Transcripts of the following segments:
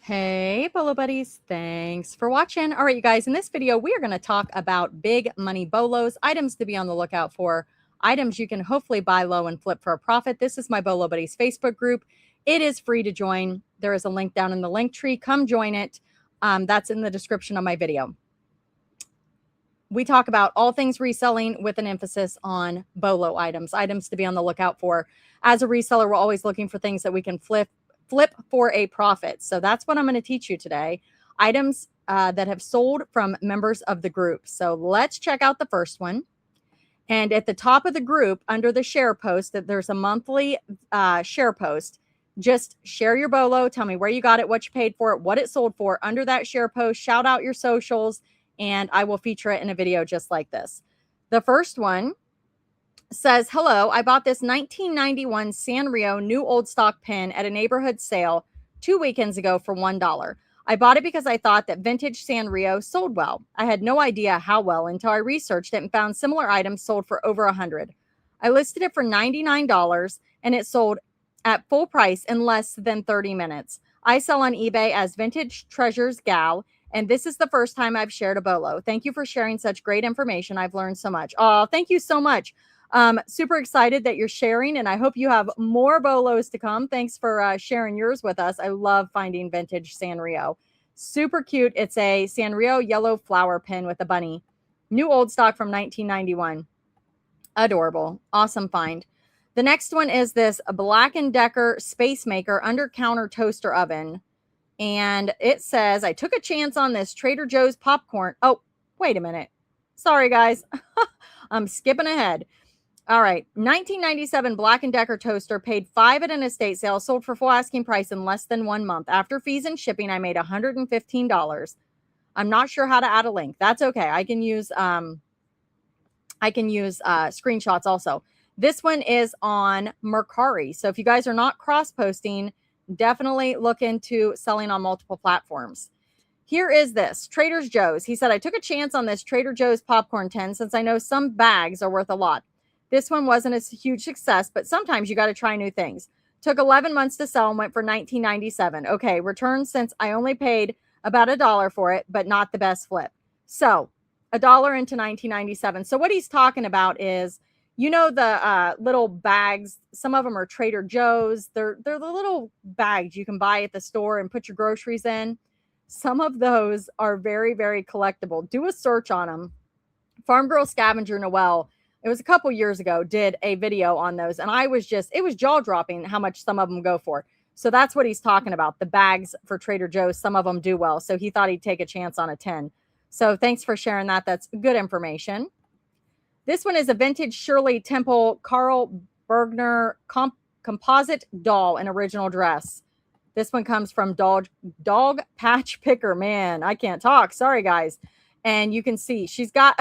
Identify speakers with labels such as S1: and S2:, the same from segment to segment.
S1: Hey, Bolo buddies. Thanks for watching. All right, you guys, in this video, we are going to talk about big money bolos, items to be on the lookout for, items you can hopefully buy low and flip for a profit. This is my Bolo Buddies Facebook group. It is free to join. There is a link down in the link tree. Come join it. That's in the description of my video. We talk about all things reselling with an emphasis on bolo items, items to be on the lookout for. As a reseller, we're always looking for things that we can flip for a profit. So that's what I'm going to teach you today. Items that have sold from members of the group. So let's check out the first one. And at the top of the group, under the share post, that there's a monthly share post. Just share your bolo. Tell me where you got it, what you paid for it, what it sold for. Under that share post, shout out your socials, and I will feature it in a video just like this. The first one says, hello, I bought this 1991 Sanrio new old stock pen at a neighborhood sale 2 weekends ago for $1. I bought it because I thought that vintage Sanrio sold well. I had no idea how well until I researched it and found similar items sold for over $100. I listed it for $99 and it sold at full price in less than 30 minutes. I sell on eBay as Vintage Treasures Gal, and this is the first time I've shared a bolo. Thank you for sharing such great information. I've learned so much. Oh, thank you so much. Super excited that you're sharing, and I hope you have more bolos to come. Thanks for sharing yours with us. I love finding vintage Sanrio. Super cute. It's a Sanrio yellow flower pin with a bunny. New old stock from 1991. Adorable. Awesome find. The next one is this Black & Decker Space Maker under-counter toaster oven. And it says, I took a chance on this Trader Joe's popcorn. Oh, wait a minute. Sorry, guys. I'm skipping ahead. All right. 1997 Black & Decker toaster, paid $5 at an estate sale, sold for full asking price in less than 1 month. After fees and shipping, I made $115. I'm not sure how to add a link. That's okay. I can use screenshots also. This one is on Mercari. So if you guys are not cross-posting, definitely look into selling on multiple platforms. Here is this Trader Joe's. He said, I took a chance on this Trader Joe's popcorn tin since I know some bags are worth a lot. This one wasn't a huge success, but sometimes you got to try new things. Took 11 months to sell and went for $19.97. Okay, return since I only paid about $1 for it, but not the best flip. So $1 into $19.97. So what he's talking about is, you know, the little bags, some of them are Trader Joe's. They're the little bags you can buy at the store and put your groceries in. Some of those are very, very collectible. Do a search on them. Farm Girl Scavenger Noel, it was a couple years ago, did a video on those. And it was jaw-dropping how much some of them go for. So that's what he's talking about. The bags for Trader Joe's, some of them do well. So he thought he'd take a chance on a 10. So thanks for sharing that. That's good information. This one is a vintage Shirley Temple Carl Bergner composite doll in original dress. This one comes from Dog Patch Picker. Man, I can't talk. Sorry, guys. And you can see she's got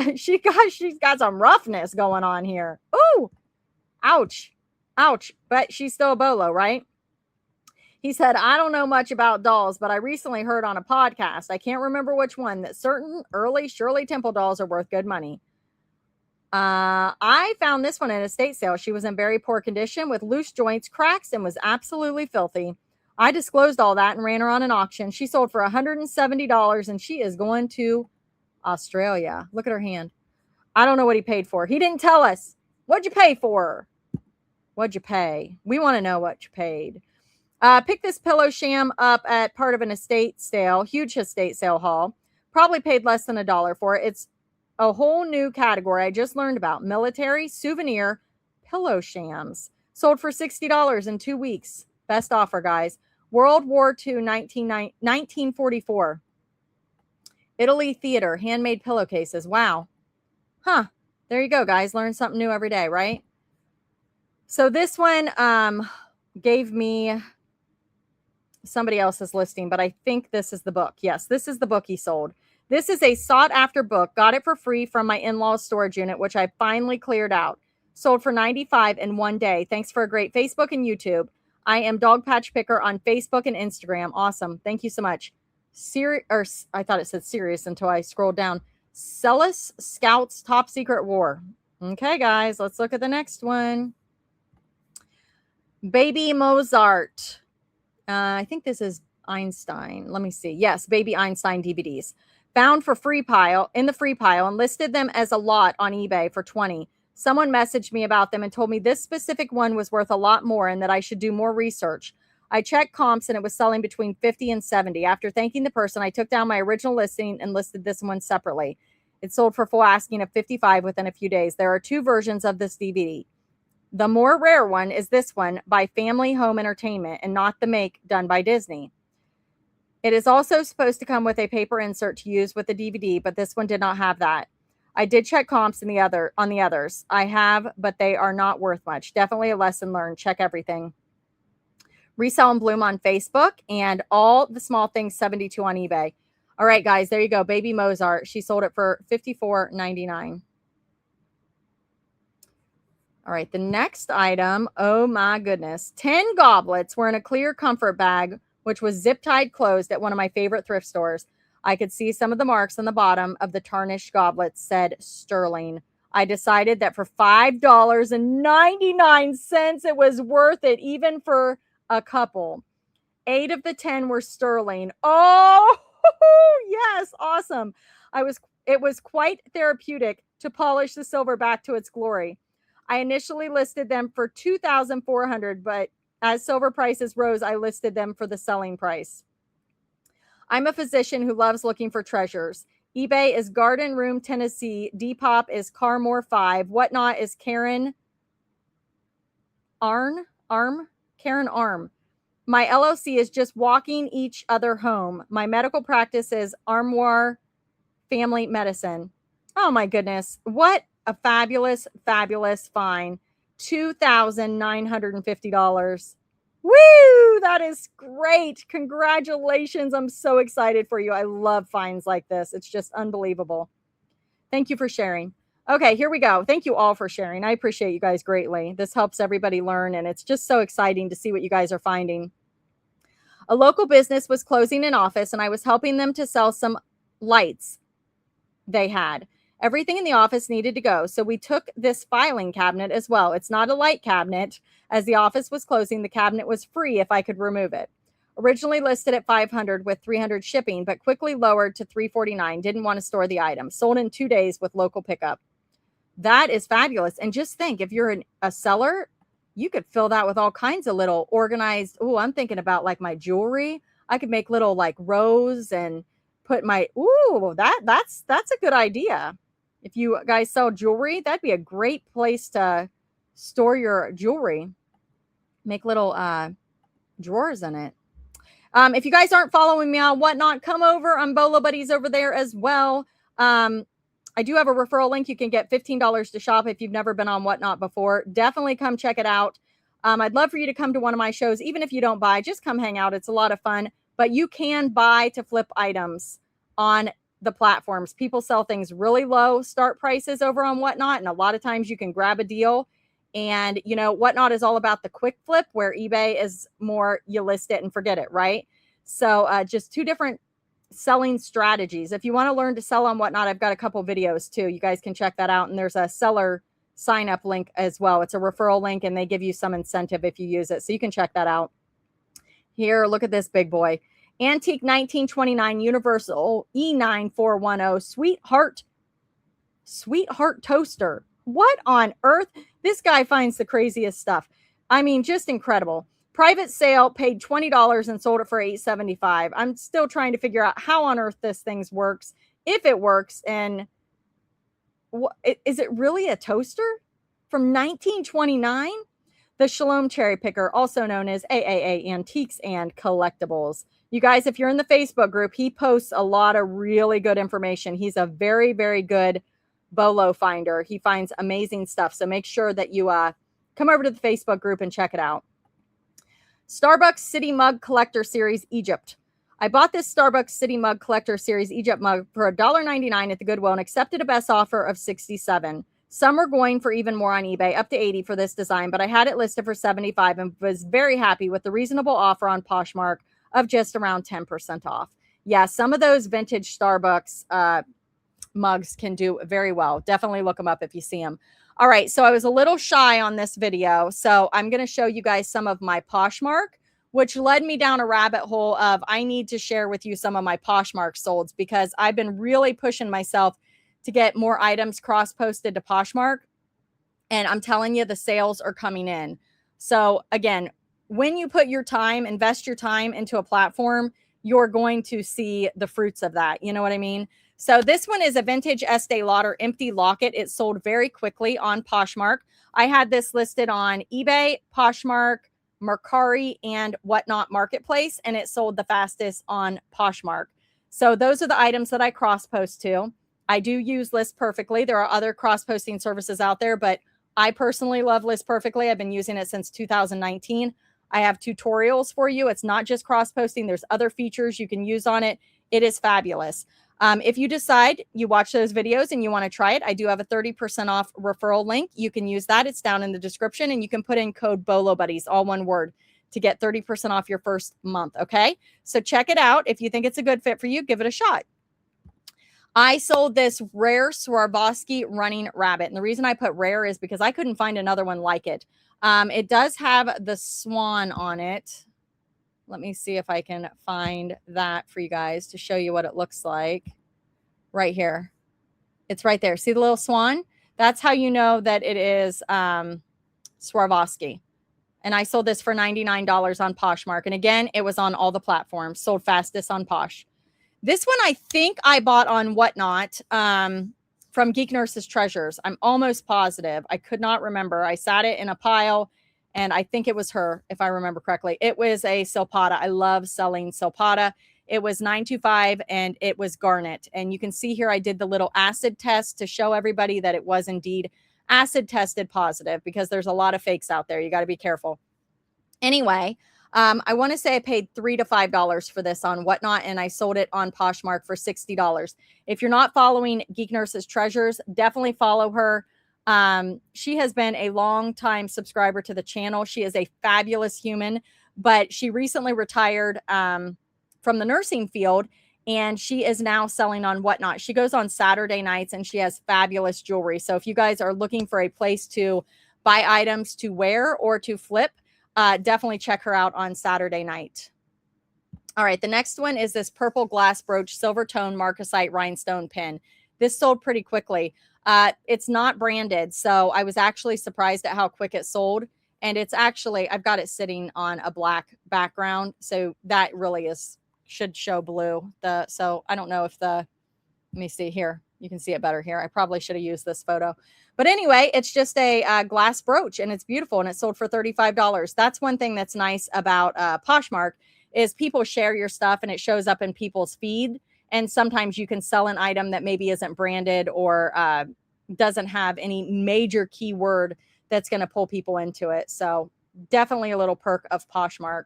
S1: some roughness going on here. Ooh, ouch, ouch. But she's still a bolo, right? He said, I don't know much about dolls, but I recently heard on a podcast, I can't remember which one, that certain early Shirley Temple dolls are worth good money. I found this one in a estate sale. She was in very poor condition with loose joints, cracks, and was absolutely filthy. I disclosed all that and ran her on an auction. She sold for $170, and she is going to Australia. Look at her hand. I don't know what he paid for. He didn't tell us. What'd you pay for her? What'd you pay? We want to know what you paid. Picked this pillow sham up at part of an estate sale, huge estate sale haul. Probably paid less than $1 for it. It's a whole new category I just learned about. Military souvenir pillow shams. Sold for $60 in 2 weeks. Best offer, guys. World War II, 1944. Italy theater, handmade pillowcases. Wow. Huh. There you go, guys. Learn something new every day, right? So this one gave me somebody else's listing, but I think this is the book. Yes, this is the book he sold. This is a sought-after book. Got it for free from my in-laws storage unit, which I finally cleared out. Sold for $95 in 1 day. Thanks for a great Facebook and YouTube. I am Dog Patch Picker on Facebook and Instagram. Awesome. Thank you so much. I thought it said serious until I scrolled down. Celis Scouts Top Secret War. Okay, guys, let's look at the next one. Baby Mozart. I think this is Einstein. Let me see. Yes, Baby Einstein DVDs. Found for free pile in the free pile and listed them as a lot on eBay for 20. Someone messaged me about them and told me this specific one was worth a lot more and that I should do more research. I checked comps and it was selling between 50 and 70. After thanking the person, I took down my original listing and listed this one separately. It sold for full asking of 55 within a few days. There are two versions of this DVD. The more rare one is this one by Family Home Entertainment and not the make done by Disney. It is also supposed to come with a paper insert to use with the DVD, but this one did not have that. I did check comps on the others. I have, but they are not worth much. Definitely a lesson learned. Check everything. Resell and Bloom on Facebook and all the small things 72 on eBay. All right, guys, there you go. Baby Mozart. She sold it for $54.99. All right, the next item. Oh my goodness. 10 goblets were in a clear comfort bag, which was zip tied closed at one of my favorite thrift stores. I could see some of the marks on the bottom of the tarnished goblets said sterling. I decided that for $5.99, it was worth it, even for a couple. 8 of the 10 were sterling. Oh, yes, awesome. It was quite therapeutic to polish the silver back to its glory. I initially listed them for $2,400, but as silver prices rose, I listed them for the selling price. I'm a physician who loves looking for treasures. eBay is Garden Room, Tennessee. Depop is Carmore 5. Whatnot is Karen Arm. My LLC is just walking each other home. My medical practice is Armoire Family Medicine. Oh my goodness. What a fabulous, fabulous find. $2,950. Woo! That is great. Congratulations. I'm so excited for you. I love finds like this. It's just unbelievable. Thank you for sharing. Okay, here we go. Thank you all for sharing. I appreciate you guys greatly. This helps everybody learn, and it's just so exciting to see what you guys are finding. A local business was closing an office, and I was helping them to sell some lights they had. Everything in the office needed to go, so we took this filing cabinet as well. It's not a light cabinet. As the office was closing, the cabinet was free if I could remove it. Originally listed at $500 with $300 shipping, but quickly lowered to $349. Didn't want to store the item. Sold in 2 days with local pickup. That is fabulous. And just think, if you're a seller, you could fill that with all kinds of little organized. Oh, I'm thinking about like my jewelry. I could make little like rows and put my. Ooh, that's a good idea. If you guys sell jewelry, that'd be a great place to store your jewelry. Make little drawers in it. If you guys aren't following me on Whatnot, come over on Bolo Buddies over there as well. I do have a referral link. You can get $15 to shop if you've never been on Whatnot before. Definitely come check it out. I'd love for you to come to one of my shows. Even if you don't buy, just come hang out. It's a lot of fun. But you can buy to flip items on the platforms. People sell things really low start prices over on Whatnot, and a lot of times you can grab a deal. And, you know, Whatnot is all about the quick flip, where eBay is more you list it and forget it, right? So just two different selling strategies. If you want to learn to sell on Whatnot, I've got a couple videos too. You guys can check that out. And there's a seller sign up link as well. It's a referral link, and they give you some incentive if you use it. So you can check that out. Here, look at this big boy. Antique 1929 Universal E9410 Sweetheart Toaster. What on earth? This guy finds the craziest stuff. I mean, just incredible. Private sale, paid $20 and sold it for $8.75. I'm still trying to figure out how on earth this thing works, if it works, and is it really a toaster from 1929? The Shalom Cherry Picker, also known as AAA Antiques and Collectibles. You guys, if you're in the Facebook group, he posts a lot of really good information. He's a very, very good Bolo finder. He finds amazing stuff. So make sure that you come over to the Facebook group and check it out. Starbucks City Mug Collector Series Egypt. I bought this Starbucks City Mug Collector Series Egypt mug for $1.99 at the Goodwill and accepted a best offer of $67. Some were going for even more on eBay, up to $80 for this design, but I had it listed for $75 and was very happy with the reasonable offer on Poshmark of just around 10% off. Yeah, some of those vintage Starbucks mugs can do very well. Definitely look them up if you see them. All right, so I was a little shy on this video, so I'm going to show you guys some of my Poshmark which led me down a rabbit hole of I need to share with you some of my Poshmark solds because I've been really pushing myself to get more items cross-posted to Poshmark. And I'm telling you, the sales are coming in. So again, when you put your time, invest your time into a platform, you're going to see the fruits of that. You know what I mean? So this one is a vintage Estee Lauder empty locket. It sold very quickly on Poshmark. I had this listed on eBay, Poshmark, Mercari, and Whatnot Marketplace, and it sold the fastest on Poshmark. So those are the items that I cross-post to. I do use List Perfectly. There are other cross-posting services out there, but I personally love List Perfectly. I've been using it since 2019. I have tutorials for you. It's not just cross-posting. There's other features you can use on it. It is fabulous. If you decide you watch those videos and you want to try it, I do have a 30% off referral link. You can use that. It's down in the description, and you can put in code bolobuddies, all one word, to get 30% off your first month. Okay. So check it out. If you think it's a good fit for you, give it a shot. I sold this rare Swarovski running rabbit. And the reason I put rare is because I couldn't find another one like it. It does have the swan on it. Let me see if I can find that for you guys to show you what it looks like. Right here. It's right there. See the little swan? That's how you know that it is Swarovski. And I sold this for $99 on Poshmark. And again, it was on all the platforms. Sold fastest on Posh. This one I think I bought on Whatnot from Geek Nurse's Treasures. I'm almost positive. I could not remember. I sat it in a pile, and I think it was her, if I remember correctly. It was a Silpata. I love selling Silpata. It was $9.25, and it was garnet. And you can see here I did the little acid test to show everybody that it was indeed acid tested positive, because there's a lot of fakes out there. You got to be careful. Anyway, I want to say I paid $3 to $5 for this on Whatnot, and I sold it on Poshmark for $60. If you're not following Geek Nurse's Treasures, definitely follow her. She has been a long time subscriber to the channel. She is a fabulous human, but she recently retired from the nursing field, and she is now selling on Whatnot. She goes on Saturday nights, and she has fabulous jewelry. So if you guys are looking for a place to buy items to wear or to flip, definitely check her out on Saturday night. All right, the next one is this purple glass brooch silver tone marcasite rhinestone pin. This sold pretty quickly. It's not branded, so I was actually surprised at how quick it sold. And it's actually, I've got it sitting on a black background, so that really should show blue. So I don't know if let me see here. You can see it better here. I probably should have used this photo. But anyway, it's just a glass brooch, and it's beautiful, and it sold for $35. That's one thing that's nice about Poshmark is people share your stuff, and it shows up in people's feed. And sometimes you can sell an item that maybe isn't branded or doesn't have any major keyword that's going to pull people into it. So definitely a little perk of Poshmark.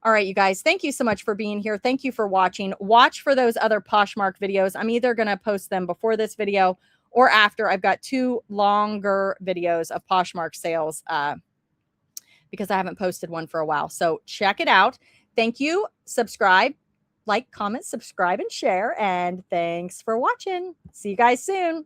S1: All right, you guys, thank you so much for being here. Thank you for watching. Watch for those other Poshmark videos. I'm either going to post them before this video or after. I've got 2 longer videos of Poshmark sales because I haven't posted one for a while. So check it out. Thank you. Subscribe, like, comment, subscribe, and share. And thanks for watching. See you guys soon.